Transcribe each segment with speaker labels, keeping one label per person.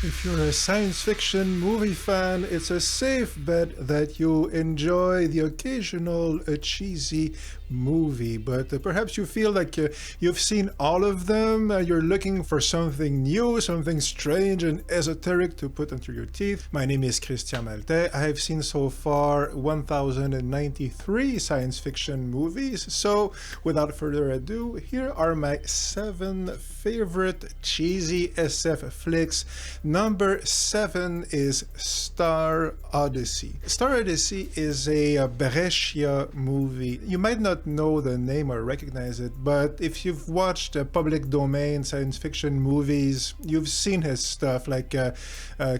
Speaker 1: If you're a science fiction movie fan, it's a safe bet that you enjoy the occasional cheesy movie, but perhaps you feel like you've seen all of them, you're looking for something new, something strange and esoteric to put into your teeth. My name is Christian Maltais. I have seen so far 1093 science fiction movies, so without further ado, here are my 7 favorite cheesy SF flicks. Number 7 is Star Odyssey. Star Odyssey is a Brescia movie. You might not know the name or recognize it, but if you've watched public domain science fiction movies, you've seen his stuff like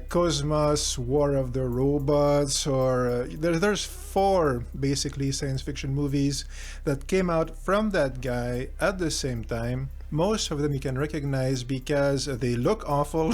Speaker 1: Cosmos, War of the Robots, or there's 4 basically science fiction movies that came out from that guy at the same time. Most of them you can recognize because they look awful.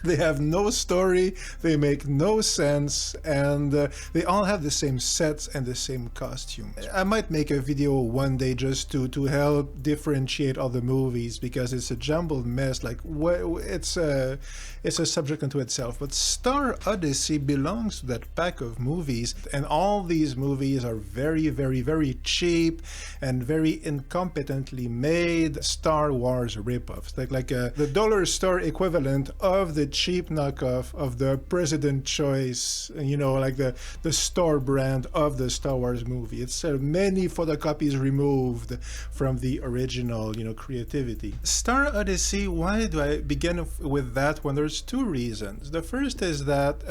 Speaker 1: They have no story, they make no sense, and they all have the same sets and the same costumes. I might make a video one day just to help differentiate all the movies, because it's a jumbled mess. Like, it's a subject unto itself. But Star Odyssey belongs to that pack of movies, and all these movies are very, very, very cheap and very incompetently made Star Wars ripoffs. Like the dollar store equivalent of the cheap knockoff of the President Choice, like the store brand of the Star Wars movie. It's many photocopies removed from the original, creativity. Star Odyssey, why do I begin with that? When there's 2 reasons. The first is that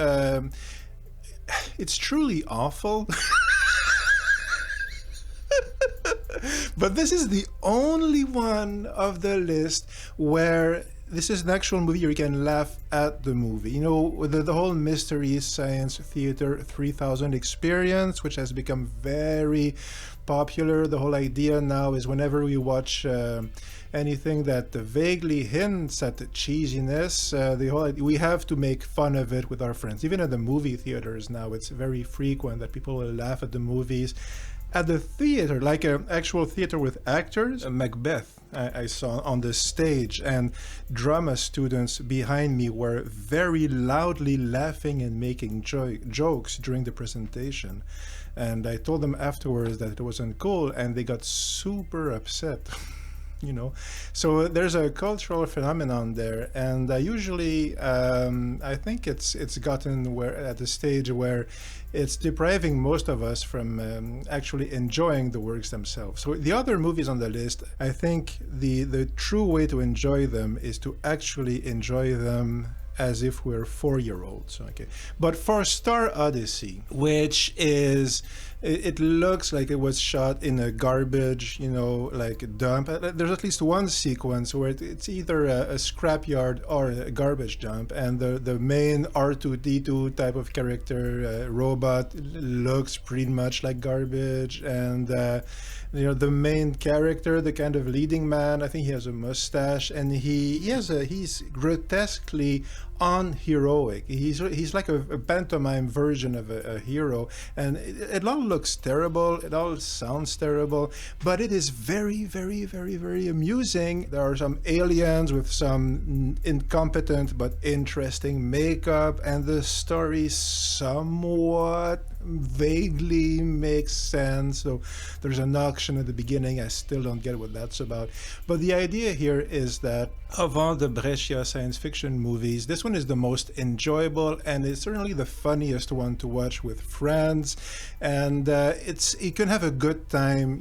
Speaker 1: it's truly awful. But this is the only one of the list where this is an actual movie where you can laugh at the movie. The whole Mystery Science Theater 3000 experience, which has become very popular. The whole idea now is whenever we watch anything that vaguely hints at cheesiness, we have to make fun of it with our friends. Even at the movie theaters now, it's very frequent that people will laugh at the movies. At the theater, like an actual theater with actors, Macbeth, I saw on the stage, and drama students behind me were very loudly laughing and making jokes during the presentation. And I told them afterwards that it wasn't cool, and they got super upset. So there's a cultural phenomenon there, and usually I think it's gotten at the stage where it's depriving most of us from actually enjoying the works themselves. So the other movies on the list, I think the true way to enjoy them is to actually enjoy them as if we're 4-year-olds. Okay, but for Star Odyssey, which is, it looks like it was shot in a garbage, like dump. There's at least one sequence where it's either a scrapyard or a garbage dump, and the main R2-D2 type of character robot looks pretty much like garbage, and the main character, the kind of leading man, I think he has a mustache, and he's grotesquely unheroic. He's like a pantomime version of a hero, and it all looks terrible, it all sounds terrible, but it is very, very, very, very amusing. There are some aliens with some incompetent but interesting makeup, and the story somewhat vaguely makes sense. So there's an auction at the beginning. I still don't get what that's about, but the idea here is that of all the Brescia science fiction movies, this one is the most enjoyable, and it's certainly the funniest one to watch with friends, and you can have a good time,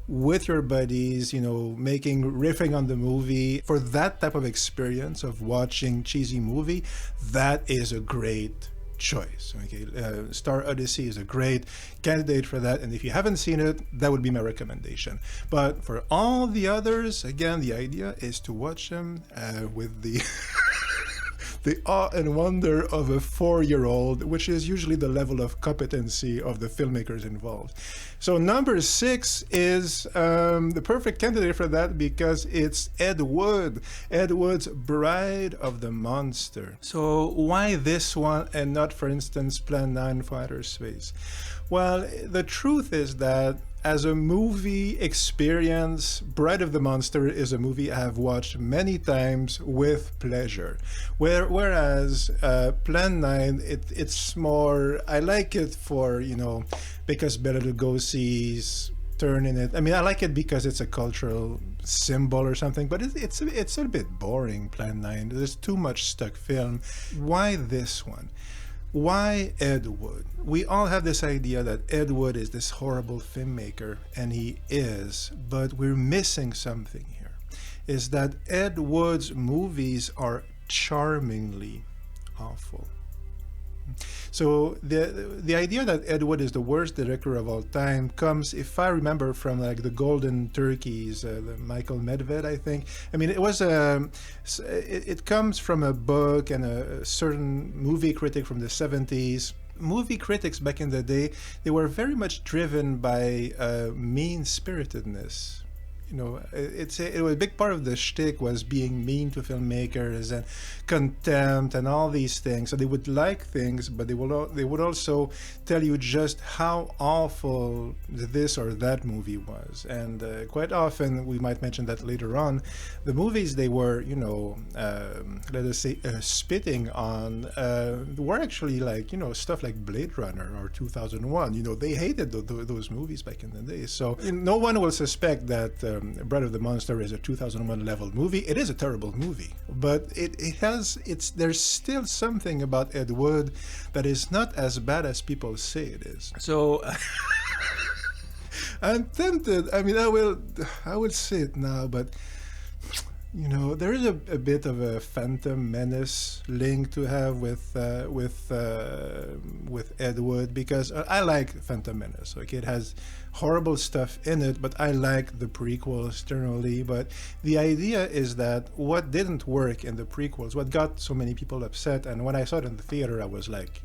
Speaker 1: with your buddies, riffing on the movie. For that type of experience of watching cheesy movie, that is a great choice. Okay, Star Odyssey is a great candidate for that, and if you haven't seen it, that would be my recommendation. But for all the others, again, the idea is to watch them with the the awe and wonder of a 4-year-old, which is usually the level of competency of the filmmakers involved. So number 6 is the perfect candidate for that, because it's Ed Wood. Ed Wood's Bride of the Monster. So why this one and not, for instance, Plan 9 for Outer Space? Well, the truth is that as a movie experience, Bride of the Monster is a movie I have watched many times with pleasure. Whereas Plan 9, it's more, I like it for, because Bela Lugosi's turn in it. I mean, I like it because it's a cultural symbol or something, but it's a bit boring, Plan 9. There's too much stuck film. Why this one? Why Ed Wood? We all have this idea that Ed Wood is this horrible filmmaker, and he is, but we're missing something here. Is that Ed Wood's movies are charmingly awful. So the idea that Ed Wood is the worst director of all time comes, if I remember, from like the Golden Turkeys, the Michael Medved, I think. I mean, it comes from a book and a certain movie critic from the 70s. Movie critics back in the day, they were very much driven by mean-spiritedness. It was a big part of the shtick was being mean to filmmakers and contempt and all these things. So they would like things, but they would also tell you just how awful this or that movie was. And quite often, we might mention that later on, the movies they were, let us say, spitting on were actually like, stuff like Blade Runner or 2001. They hated those movies back in the day. So no one will suspect that Bride of the Monster is a 2001 level movie. It is a terrible movie, but there's still something about Ed Wood that is not as bad as people say it is. So I'm tempted. I mean, I will say it now, but there is a bit of a Phantom Menace link to have with Ed Wood, because I like Phantom Menace. Okay, it has horrible stuff in it, but I like the prequels generally. But the idea is that what didn't work in the prequels, what got so many people upset, and when I saw it in the theater, I was like,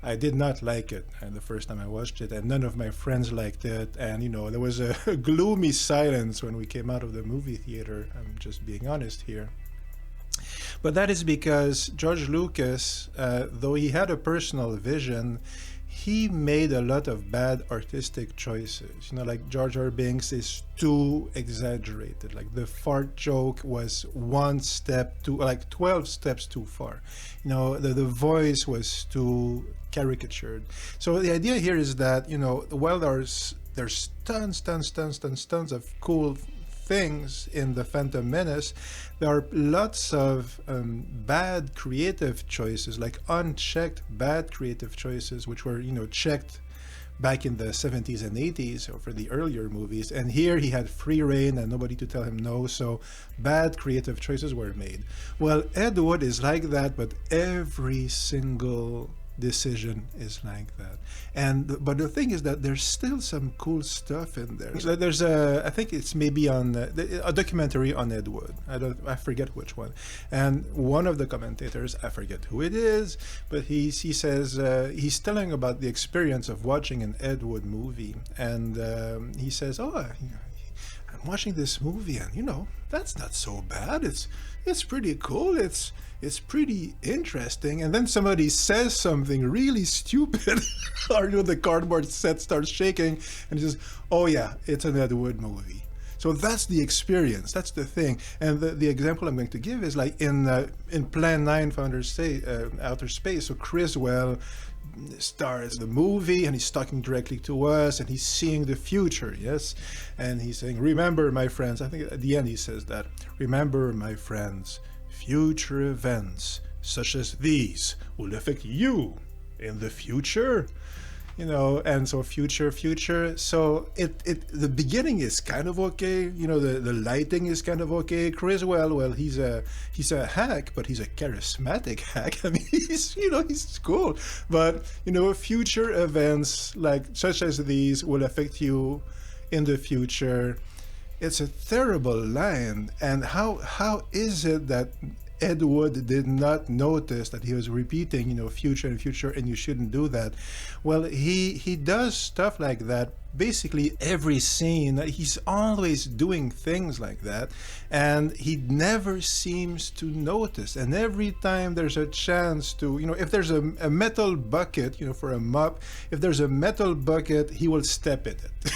Speaker 1: I did not like it the first time I watched it, and none of my friends liked it, and there was a gloomy silence when we came out of the movie theater. I'm just being honest here. But that is because George Lucas, though he had a personal vision, he made a lot of bad artistic choices. Like Jar Jar Binks is too exaggerated. Like the fart joke was 1 step too, like 12 steps too far. The voice was too caricatured. So the idea here is that, while there's tons of cool things in the Phantom Menace, there are lots of bad creative choices, like unchecked bad creative choices, which were checked back in the 70s and 80s or for the earlier movies. And here he had free reign and nobody to tell him no, so bad creative choices were made. Well, Ed Wood is like that, but every single decision is like that. But the thing is that there's still some cool stuff in there. So there's I think it's maybe on a documentary on Ed Wood. I forget which one. And one of the commentators, I forget who it is, but he says he's telling about the experience of watching an Ed Wood movie, and he says, I'm watching this movie, and that's not so bad. It's pretty cool. It's pretty interesting. And then somebody says something really stupid, or the cardboard set starts shaking, and he says, "Oh yeah, it's an Ed Wood movie." So that's the experience. That's the thing. And the example I'm going to give is like in Plan 9 for Outer Space. So Criswell stars the movie, and he's talking directly to us, and he's seeing the future, yes? And he's saying, "Remember, my friends," I think at the end he says that, "Remember, my friends, future events such as these will affect you in the future." And so future. So the beginning is kind of okay. The lighting is kind of okay. Criswell, well, he's a hack, but he's a charismatic hack. I mean, he's cool. But future events like such as these will affect you in the future. It's a terrible line. And how is it that Ed Wood did not notice that he was repeating, future and future, and you shouldn't do that. Well, he does stuff like that basically every scene. He's always doing things like that, and he never seems to notice. And every time there's a chance to, if there's a metal bucket, for a mop, if there's a metal bucket, he will step in it.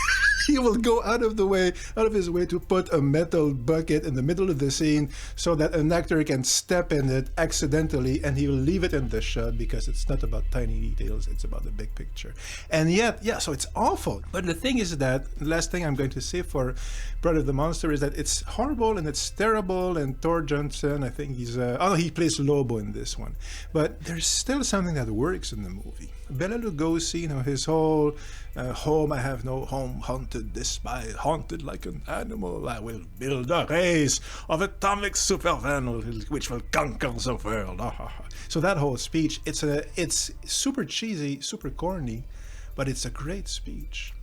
Speaker 1: He will go out of his way to put a metal bucket in the middle of the scene so that an actor can step in it accidentally, and he will leave it in the shot because it's not about tiny details, it's about the big picture. And yet, so it's awful. But the thing is that, last thing I'm going to say for Bride of the Monster is that it's horrible and it's terrible, and Thor Johnson, I think he plays Lobo in this one. But there's still something that works in the movie. Bela Lugosi, his whole home, I have no home, haunted, despised, haunted like an animal, I will build a race of atomic supermen which will conquer the world. So that whole speech, it's super cheesy, super corny, but it's a great speech.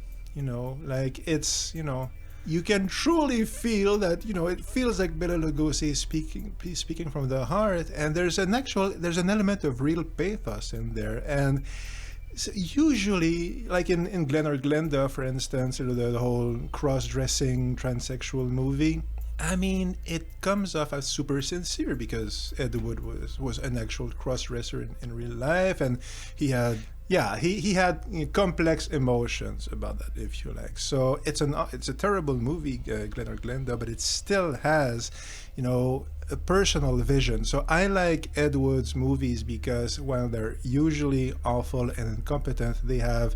Speaker 1: You can truly feel that, it feels like Bela Lugosi is speaking from the heart, and there's an element of real pathos in there. And so usually, like in Glen or Glenda, for instance, the whole cross-dressing transsexual movie, I mean, it comes off as super sincere because Ed Wood was an actual cross-dresser in real life, and he had complex emotions about that, if you like. So it's a terrible movie, Glen or Glenda, but it still has, a personal vision. So I like Ed Wood's movies because while they're usually awful and incompetent, they have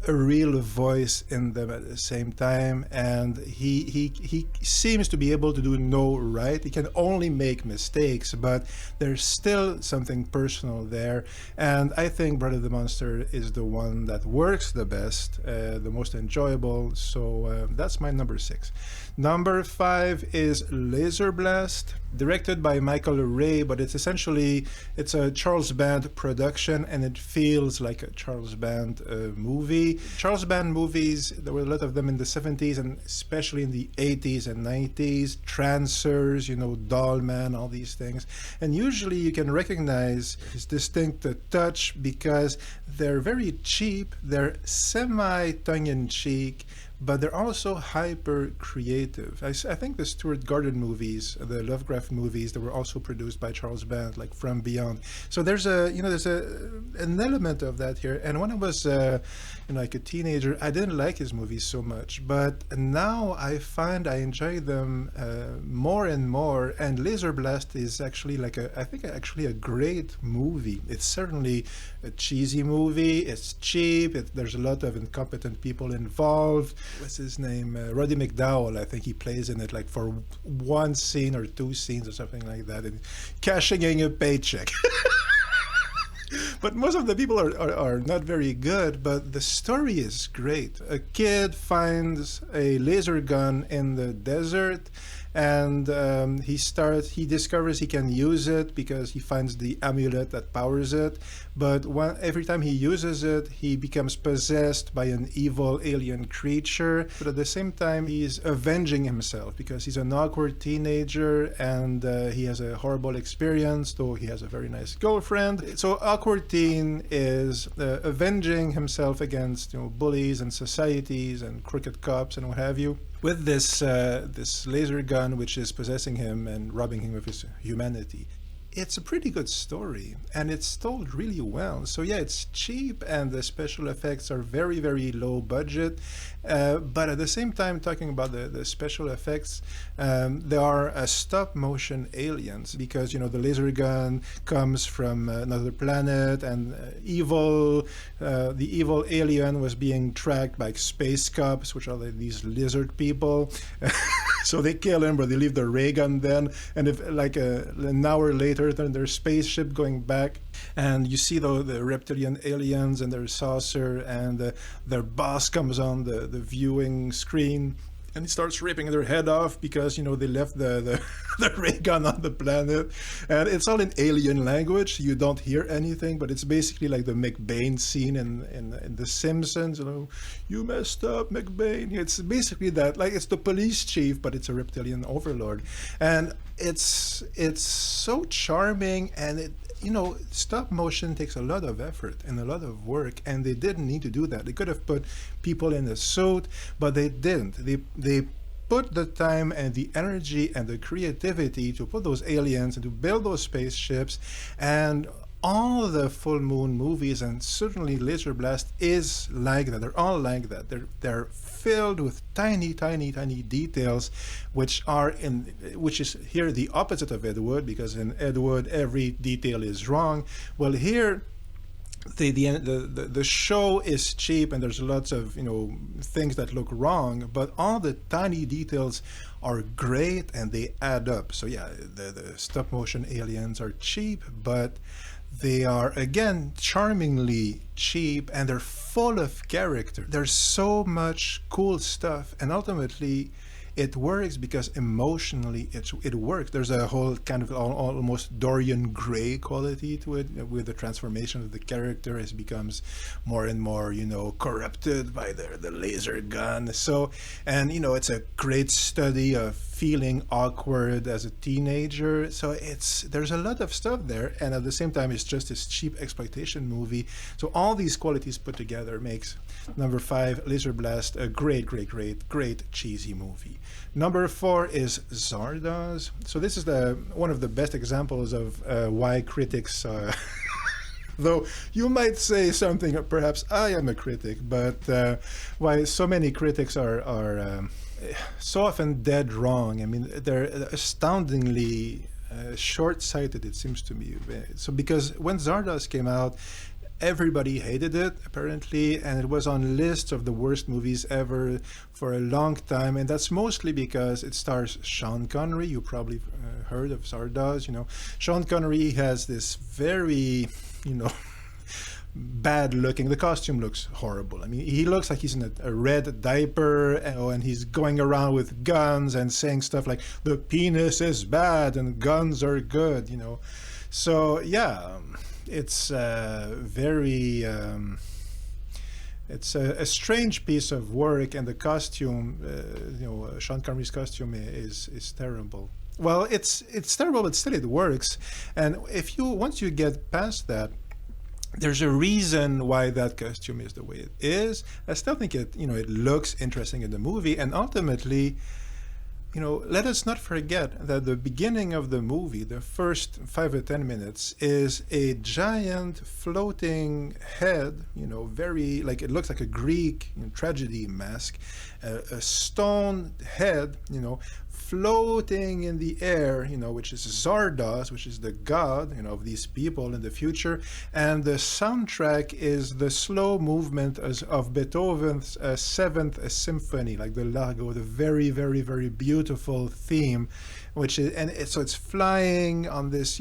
Speaker 1: a real voice in them at the same time, and he seems to be able to do no right. He can only make mistakes, but there's still something personal there, and I think Bride of the Monster is the one that works the best, the most enjoyable. So that's my number 6. Number 5 is Laser Blast, directed by Michael Ray, but it's a Charles Band production, and it feels like a Charles Band movie. Charles Band movies, there were a lot of them in the 70s and especially in the 80s and 90s. Trancers, Doll Man, all these things. And usually you can recognize his distinct touch because they're very cheap, they're semi-tongue-in-cheek, but they're also hyper creative. I think the Stuart Gordon movies, the Lovecraft movies, that were also produced by Charles Band, like From Beyond. So there's an element of that here. And when I was like a teenager, I didn't like his movies so much, but now I find I enjoy them more and more. And Laser Blast is actually actually a great movie. It's certainly a cheesy movie. It's cheap. There's a lot of incompetent people involved. What's his name? Roddy McDowell, I think he plays in it like for one scene or 2 scenes or something like that, and cashing in a paycheck. But most of the people are not very good, but the story is great. A kid finds a laser gun in the desert, and he discovers he can use it because he finds the amulet that powers it. But every time he uses it, he becomes possessed by an evil alien creature. But at the same time, he's avenging himself because he's an awkward teenager, and he has a horrible experience, though he has a very nice girlfriend. So awkward teen is avenging himself against bullies and societies and crooked cops and what have you, with this laser gun which is possessing him and robbing him of his humanity. It's a pretty good story, and it's told really well. So yeah, it's cheap, and the special effects are very, very low budget. But at the same time, talking about the special effects, there are stop motion aliens because the laser gun comes from another planet, and the evil alien was being tracked by space cops, which are these lizard people. So they kill him, but they leave the ray gun then. And if an hour later, then their spaceship going back, and you see the reptilian aliens and their saucer, and their boss comes on the viewing screen, and he starts ripping their head off because they left the ray gun on the planet, and it's all in alien language. You don't hear anything, but it's basically like the McBain scene in The Simpsons. You messed up, McBain. It's basically that. Like, it's the police chief, but it's a reptilian overlord, and it's so charming, and it, stop motion takes a lot of effort and a lot of work, and they didn't need to do that. They could have put people in a suit, but they didn't. They put the time and the energy and the creativity to put those aliens and to build those spaceships. And all the Full Moon movies, and certainly Laser Blast, is like that. They're all like that. They're filled with tiny, tiny, tiny details, which is here the opposite of Ed Wood, because in Ed Wood every detail is wrong. Well, here the show is cheap, and there's lots of things that look wrong, but all the tiny details are great and they add up. So yeah, the stop motion aliens are cheap, but they are, again, charmingly cheap, and they're full of character. There's so much cool stuff, and ultimately it works because emotionally it works. There's a whole kind of almost Dorian Gray quality to it, with the transformation of the character as becomes more and more, corrupted by the laser gun. So, and it's a great study of feeling awkward as a teenager. So there's a lot of stuff there, and at the same time it's just this cheap exploitation movie. So all these qualities put together makes number 5, Laser Blast, a great, great, great, great cheesy movie. Number 4 is Zardoz. So this is one of the best examples of why critics though you might say something, perhaps I am a critic, but why so many critics are so often dead wrong. I mean, they're astoundingly short-sighted, it seems to me. So because when Zardoz came out, everybody hated it, apparently, and it was on lists of the worst movies ever for a long time, and that's mostly because it stars Sean Connery. You probably heard of Zardoz. Sean Connery has this very, bad looking. The costume looks horrible. I mean, he looks like he's in a red diaper, and he's going around with guns and saying stuff like the penis is bad and guns are good. So yeah, it's very it's a strange piece of work, and the costume, Sean Connery's costume is terrible. Well, it's terrible, but still it works. And once you get past that, there's a reason why that costume is the way it is. I still think it looks interesting in the movie, and ultimately, let us not forget that the beginning of the movie, the first 5 or 10 minutes, is a giant floating head, very, like, it looks like a Greek tragedy mask, a stone head, floating in the air, which is Zardoz, which is the god, of these people in the future. And the soundtrack is the slow movement of Beethoven's Seventh Symphony, like the Largo, the very, very, very beautiful theme, so it's flying on this,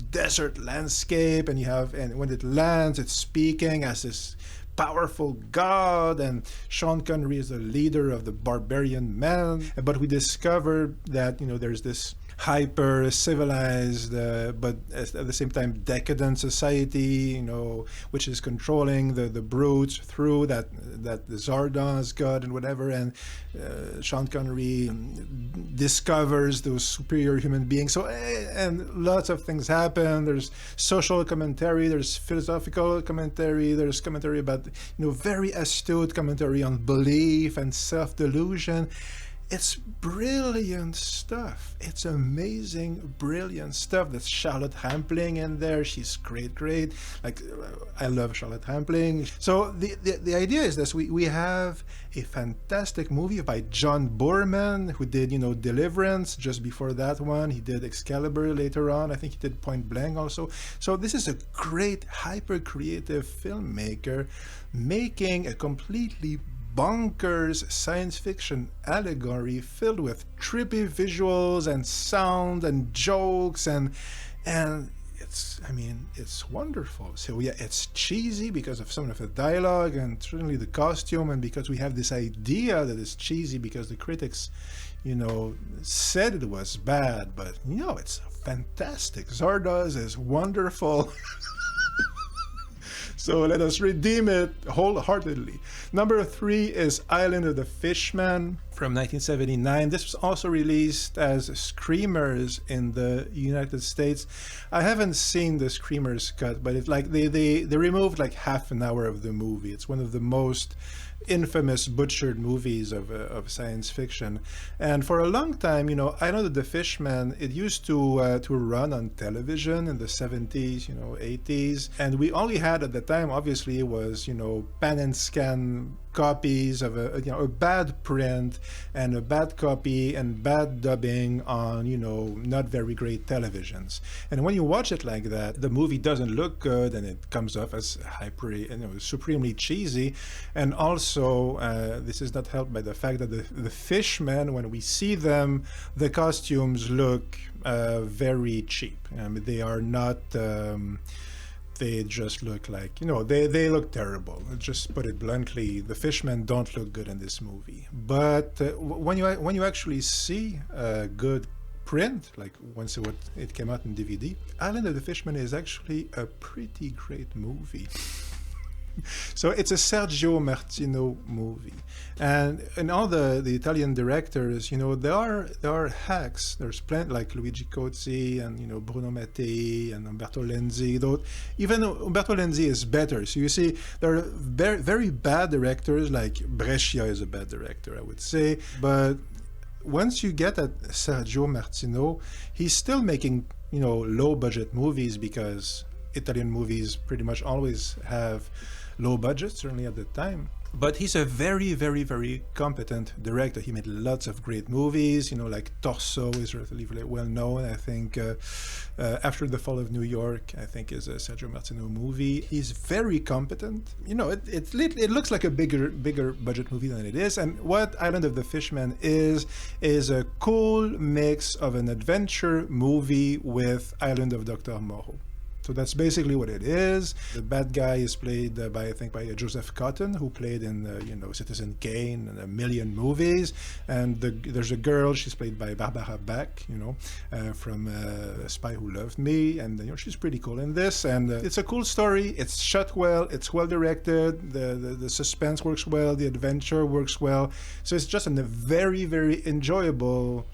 Speaker 1: desert landscape, and when it lands, it's speaking as this powerful god, and Sean Connery is the leader of the barbarian men. But we discover that there's this hyper civilized but at the same time decadent society, which is controlling the brutes through that the Zardoz god and whatever. And Sean Connery discovers those superior human beings. So and lots of things happen. There's social commentary, there's philosophical commentary, there's commentary about very astute commentary on belief and self-delusion. It's brilliant stuff. It's amazing, brilliant stuff. There's Charlotte Rampling in there. She's great. Like, I love Charlotte Rampling. So the idea is this: we have a fantastic movie by John Boorman, who did Deliverance. Just before that one, he did Excalibur later on. I think he did Point Blank also. So this is a great, hyper creative filmmaker making a completely bonkers science fiction allegory filled with trippy visuals and sound and jokes, and it's wonderful. So yeah, it's cheesy because of some of the dialogue and certainly the costume, and because we have this idea that it's cheesy because the critics said it was bad, but it's fantastic. Zardoz is wonderful. So let us redeem it wholeheartedly. Number 3 is Island of the Fishmen from 1979. This was also released as Screamers in the United States. I haven't seen the Screamers cut, but it's like they removed like half an hour of the movie. It's one of the most infamous butchered movies of science fiction, and for a long time, I know that the Fishmen, it used to run on television in the 70s, 80s, and we only had at the time, obviously, was pan and scan copies of a bad print and a bad copy and bad dubbing on not very great televisions. And when you watch it like that, the movie doesn't look good, and it comes off as supremely cheesy. And also this is not helped by the fact that the Fishmen, when we see them, the costumes look very cheap. I mean, they are not they just look like, they look terrible. Just put it bluntly, the Fishmen don't look good in this movie. But when you actually see a good print, like once it came out in DVD, Island of the Fishmen is actually a pretty great movie. So it's a Sergio Martino movie, and all the Italian directors, there are hacks. There's plenty, like Luigi Cozzi and Bruno Mattei and Umberto Lenzi. Though even Umberto Lenzi is better. So you see, there are very, very bad directors. Like Brescia is a bad director, I would say. But once you get at Sergio Martino, he's still making low budget movies, because Italian movies pretty much always have low budget, certainly at the time. But he's a very, very, very competent director. He made lots of great movies, like Torso is relatively well known. I think After the Fall of New York, I think, is a Sergio Martino movie. He's very competent. It looks like a bigger budget movie than it is. And what Island of the Fishmen is a cool mix of an adventure movie with Island of Dr. Moreau. So that's basically what it is. The bad guy is played by Joseph Cotton, who played in Citizen Kane and a million movies. And there's a girl, she's played by Barbara Bach, from A Spy Who Loved Me, and she's pretty cool in this. And it's a cool story. It's shot well. It's well directed. The suspense works well. The adventure works well. So it's just a very, very enjoyable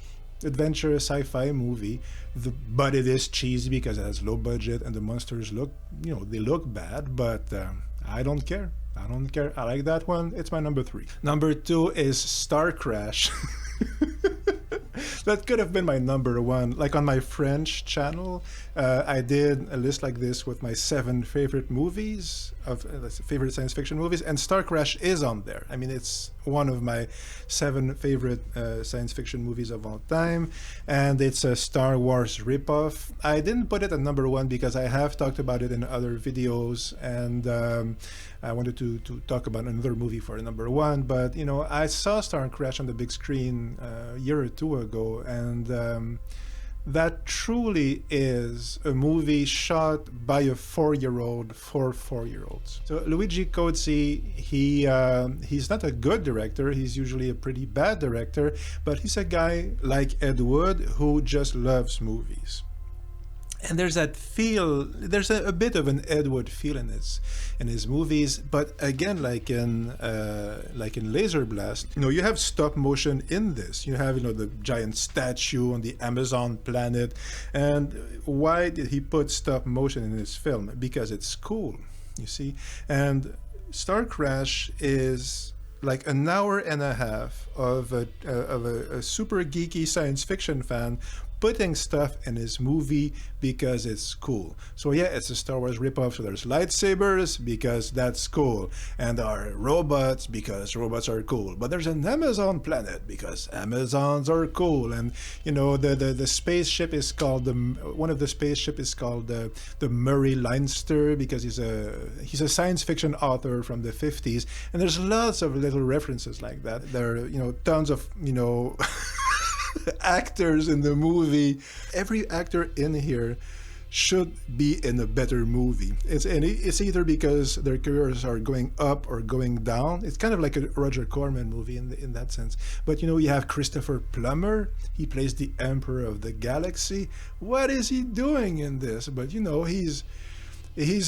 Speaker 1: adventure sci-fi movie, but it is cheesy because it has low budget and the monsters look bad, but I don't care. I like that one. It's my number 3. Number 2 is Starcrash. That could have been my number 1. Like on my French channel, I did a list like this with my 7 favorite movies of favorite science fiction movies, and Starcrash is on there. I mean, it's one of my 7 favorite science fiction movies of all time, and it's a Star Wars ripoff. I didn't put it at number 1 because I have talked about it in other videos, and I wanted to talk about another movie for number 1. But I saw Starcrash on the big screen a year or 2 ago, and that truly is a movie shot by a 4-year-old for 4-year-olds. So Luigi Cozzi, he's not a good director. He's usually a pretty bad director, but he's a guy like Ed Wood who just loves movies. And there's that feel, there's a bit of an Ed Wood feel in his movies, but again, like in Laser Blast, you have stop motion in this. You have the giant statue on the Amazon planet, and why did he put stop motion in his film? Because it's cool, you see. And Starcrash is like an hour and a half of a super geeky science fiction fan putting stuff in his movie because it's cool. So yeah, it's a Star Wars ripoff, so there's lightsabers because that's cool, and there are robots because robots are cool, but there's an Amazon planet because Amazons are cool, and the spaceship is called one of the spaceship is called the Murray Leinster because he's a science fiction author from the 50s, and there's lots of little references like that. There are tons of actors in the movie. Every actor in here should be in a better movie. It's either because their careers are going up or going down. It's kind of like a Roger Corman movie in that sense. But you have Christopher Plummer. He plays the Emperor of the Galaxy. What is he doing in this? But he's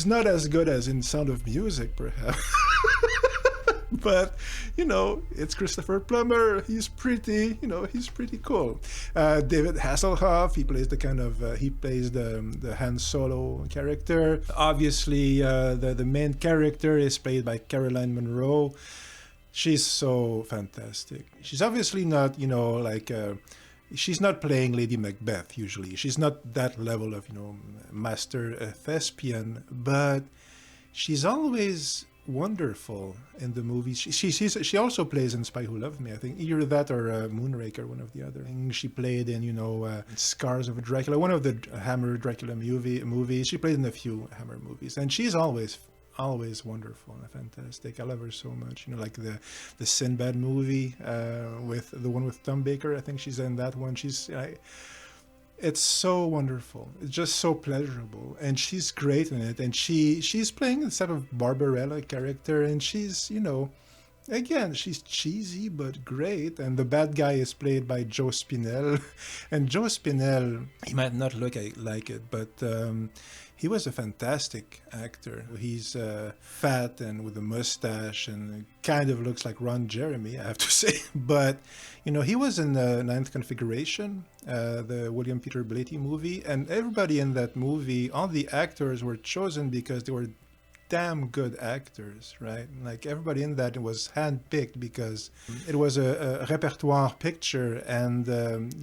Speaker 1: not as good as in Sound of Music, perhaps. But it's Christopher Plummer. He's pretty, he's pretty cool. David Hasselhoff, he plays the Han Solo character. Obviously, the main character is played by Caroline Munro. She's so fantastic. She's obviously not, she's not playing Lady Macbeth usually. She's not that level of, master thespian, but she's always wonderful in the movies. She also plays in Spy Who Loved Me, I think. Either that or Moonraker, one of the other. She played in, Scars of Dracula, one of the Hammer Dracula movies. She played in a few Hammer movies. And she's always wonderful and fantastic. I love her so much. Like the Sinbad movie with the one with Tom Baker. I think she's in that one. It's so wonderful. It's just so pleasurable, and she's great in it. And she's playing this type of Barbarella character, and she's again, she's cheesy but great. And the bad guy is played by Joe Spinell, and Joe Spinell, he might not look like it, but he was a fantastic actor. He's fat and with a mustache and kind of looks like Ron Jeremy, I have to say. But, he was in the Ninth Configuration, the William Peter Blatty movie. And everybody in that movie, all the actors were chosen because they were damn good actors, right? Like everybody in that was handpicked because it was a repertoire picture, and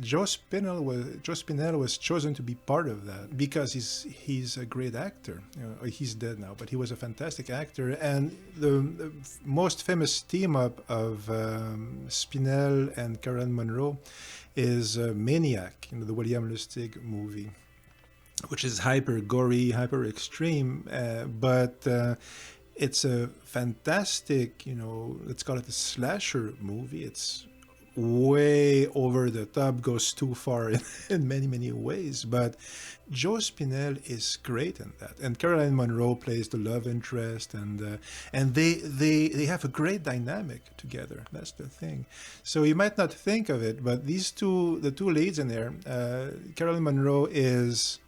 Speaker 1: Joe Spinell was chosen to be part of that because he's a great actor. He's dead now, but he was a fantastic actor. And the most famous team up of Spinell and Caroline Munro is Maniac, the William Lustig movie, which is hyper gory, hyper extreme, but it's a fantastic, let's call it a slasher movie. It's way over the top, goes too far in many, many ways. But Joe Spinell is great in that, and Caroline Munro plays the love interest, and they have a great dynamic together. That's the thing. So you might not think of it, but the two leads in there, Caroline Munro is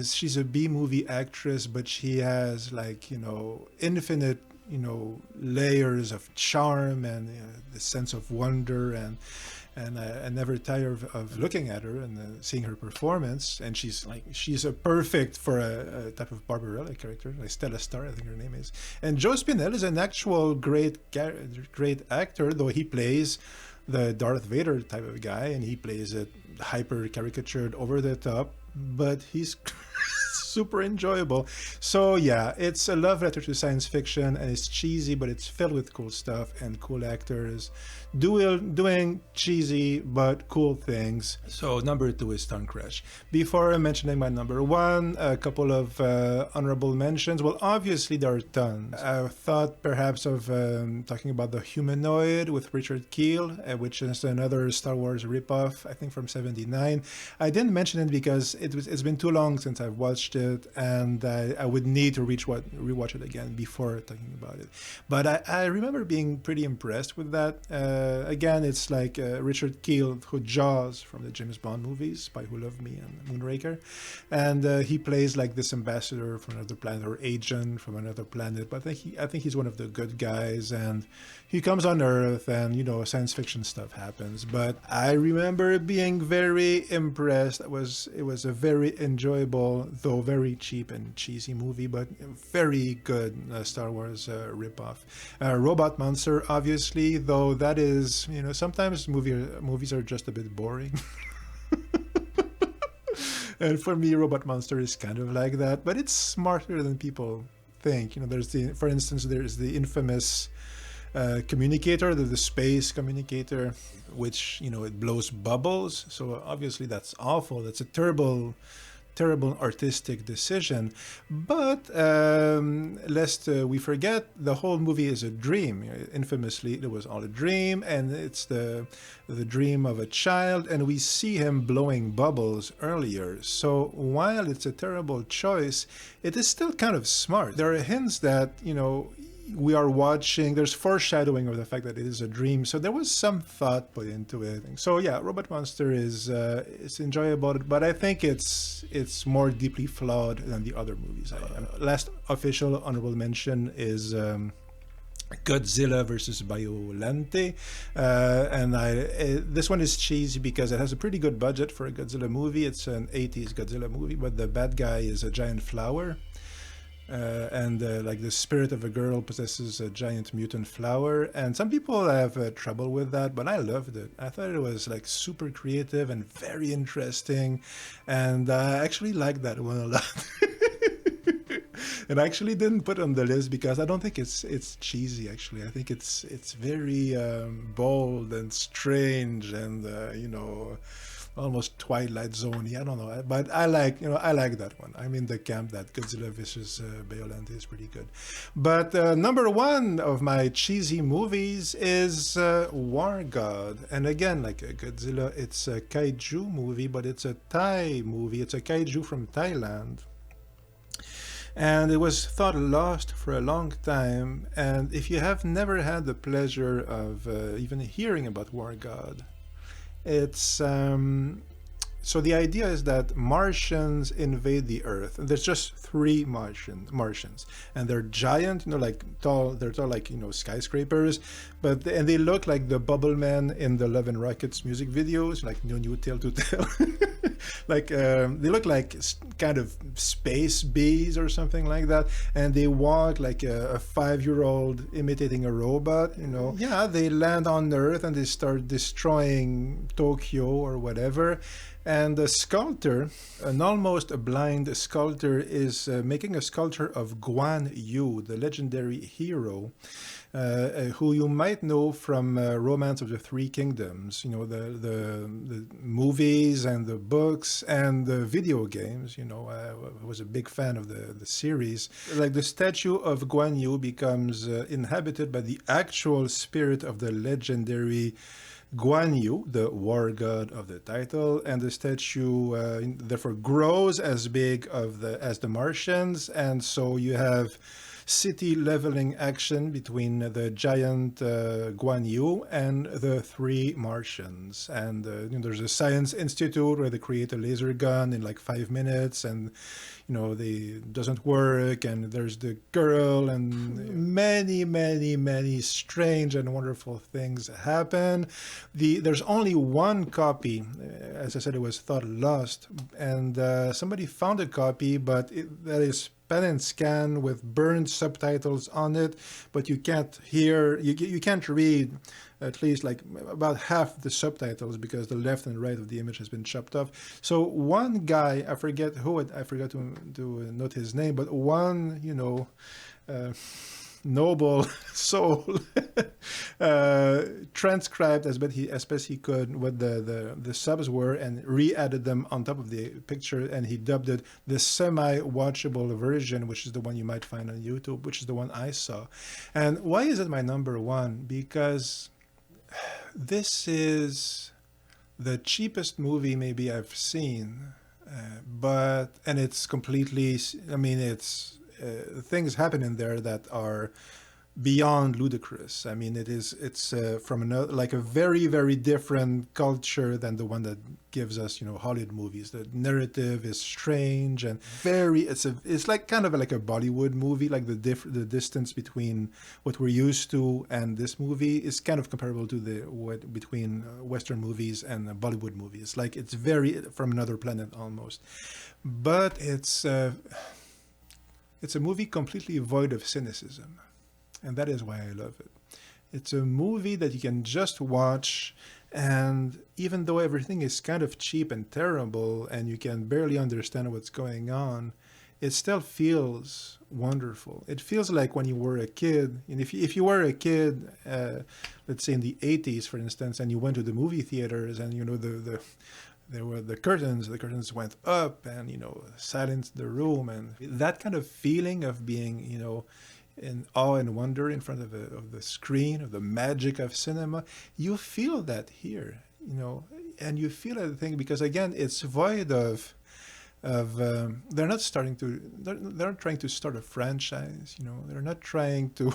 Speaker 1: she's a B-movie actress, but she has infinite layers of charm and the sense of wonder, and I never tire of looking at her and seeing her performance. And she's a perfect for a type of Barbarella character, like Stella Star, I think her name is. And Joe Spinell is an actual great actor, though he plays the Darth Vader type of guy, and he plays it hyper caricatured, over the top, but he's super enjoyable. So yeah, it's a love letter to science fiction, and it's cheesy, but it's filled with cool stuff and cool actors doing cheesy but cool things. So number 2 is Starcrash. Before mentioning my number 1, a couple of honorable mentions. Well, obviously there are tons. I thought perhaps of talking about The Humanoid with Richard Kiel, which is another Star Wars ripoff, I think from '79. I didn't mention it because it's been too long since I've watched it, and I would need to rewatch it again before talking about it. But I remember being pretty impressed with that. Again, it's like Richard Kiel, who Jaws from the James Bond movies, Spy Who Loved Me and Moonraker, and he plays like this ambassador from another planet, or agent from another planet. But I think he's one of the good guys, and he comes on Earth, and science fiction stuff happens. But I remember being very impressed. It was a very enjoyable, though very cheap and cheesy movie, but very good Star Wars ripoff. Robot Monster, obviously, though that is, sometimes movies are just a bit boring. And for me, Robot Monster is kind of like that, but it's smarter than people think. For instance, there's the infamous communicator, the space communicator, which it blows bubbles. So obviously that's awful. That's a terrible artistic decision. But lest we forget, the whole movie is a dream. Infamously, it was all a dream, and it's the dream of a child, and we see him blowing bubbles earlier. So while it's a terrible choice, it is still kind of smart. There are hints that we are watching, there's foreshadowing of the fact that it is a dream, so there was some thought put into it. So yeah, Robot Monster is it's enjoyable, but I think it's more deeply flawed than the other movies. Last official honorable mention is Godzilla versus Biolante, and this one is cheesy because it has a pretty good budget for a Godzilla movie. It's an '80s Godzilla movie, but the bad guy is a giant flower, and like the spirit of a girl possesses a giant mutant flower. And some people have trouble with that, but I loved it. I thought it was like super creative and very interesting, and I actually liked that one a lot. And I actually didn't put it on the list because I don't think it's cheesy. Actually, I think it's very bold and strange and almost Twilight Zone. I don't know, but I like that one. I'm in the camp that Godzilla vs. Biolante is pretty good. But number one of my cheesy movies is War God, and again, like Godzilla, it's a kaiju movie, but it's a Thai movie. It's a kaiju from Thailand. And it was thought lost for a long time. And if you have never had the pleasure of even hearing about War God, it's so the idea is that Martians invade the Earth. And there's just three Martians, and they're giant, like tall. They're tall, like skyscrapers, and they look like the Bubble Men in the Love and Rockets music videos, like New Tale to Tell. Like they look like kind of space bees or something like that, and they walk like a 5-year-old imitating a robot. Yeah, they land on Earth and they start destroying Tokyo or whatever. And the sculptor, an almost blind sculptor, is making a sculpture of Guan Yu, the legendary hero, who you might know from Romance of the Three Kingdoms, the movies and the books and the video games. I was a big fan of the series. Like the statue of Guan Yu becomes inhabited by the actual spirit of the legendary Guan Yu, the war god of the title, and the statue therefore grows as big as the Martians, and so you have city leveling action between the giant Guan Yu and the three Martians. And there's a science institute where they create a laser gun in like 5 minutes, and they doesn't work. And there's the girl, and many strange and wonderful things happen. There's only one copy. As I said, it was thought lost, and somebody found a copy, but that is pen and scan with burned subtitles on it, but you can't hear, you can't read at least like about half the subtitles because the left and right of the image has been chopped off. So one guy, I forgot to note his name, but one, noble soul transcribed as best he could what the subs were and re-added them on top of the picture, and he dubbed it the semi-watchable version, which is the one you might find on YouTube, which is the one I saw. And why is it my number one? Because this is the cheapest movie maybe I've seen, and it's completely, it's things happen in there that are beyond ludicrous. It's from another, like a very, very different culture than the one that gives us, Hollywood movies. The narrative is strange and it's like kind of like a Bollywood movie. Like the distance between what we're used to and this movie is kind of comparable to between Western movies and Bollywood movies. Like it's very from another planet almost, but it's a movie completely void of cynicism. And that is why I love it. It's a movie that you can just watch, and even though everything is kind of cheap and terrible and you can barely understand what's going on, it still feels wonderful. It feels like when you were a kid. And if you were a kid, let's say in the 80s, for instance, and you went to the movie theaters and, there were the curtains went up and, silenced the room, and that kind of feeling of being, in awe and wonder in front of the screen, of the magic of cinema, you feel that here, and you feel that thing because, again, it's void of they're not trying to start a franchise, they're not trying to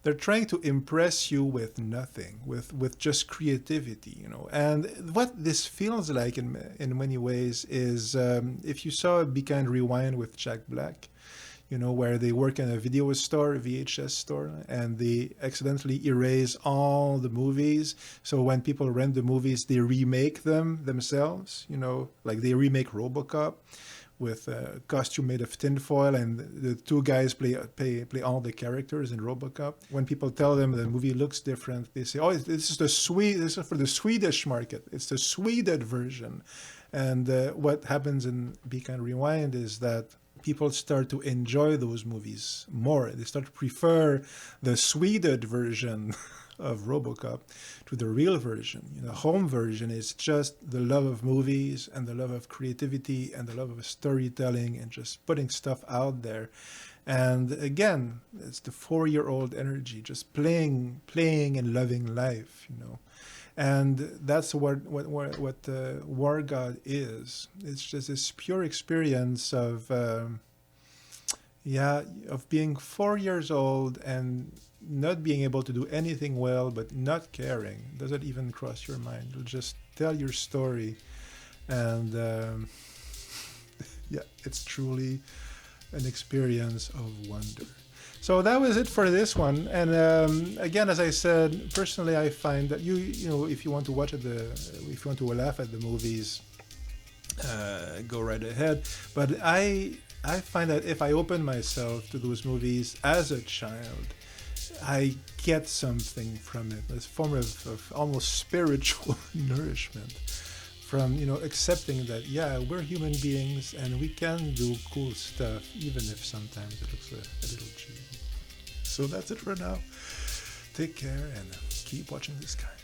Speaker 1: they're trying to impress you with nothing, with just creativity, And what this feels like in many ways is if you saw Be Kind Rewind with Jack Black, where they work in a video store, VHS store, and they accidentally erase all the movies. So when people rent the movies, they remake them themselves, like they remake RoboCop with a costume made of tinfoil, and the two guys play all the characters in RoboCop. When people tell them the movie looks different, they say, "Oh, this is for the Swedish market. It's the Swedish version." And what happens in Be Kind Rewind is that people start to enjoy those movies more. They start to prefer the Swedish version of RoboCop to the real version. The home version is just the love of movies and the love of creativity and the love of storytelling and just putting stuff out there. And again, it's the 4-year-old energy, just playing and loving life, And that's what War God is. It's just this pure experience of being 4 years old and not being able to do anything well, but not caring. Doesn't even cross your mind. You'll just tell your story. And it's truly an experience of wonder. So that was it for this one. And again, as I said, personally, I find that if you want to watch if you want to laugh at the movies, go right ahead. But I find that if I open myself to those movies as a child, I get something from it. This form of almost spiritual nourishment from accepting that we're human beings and we can do cool stuff even if sometimes it looks a little cheesy. So that's it for now. Take care and keep watching the sky.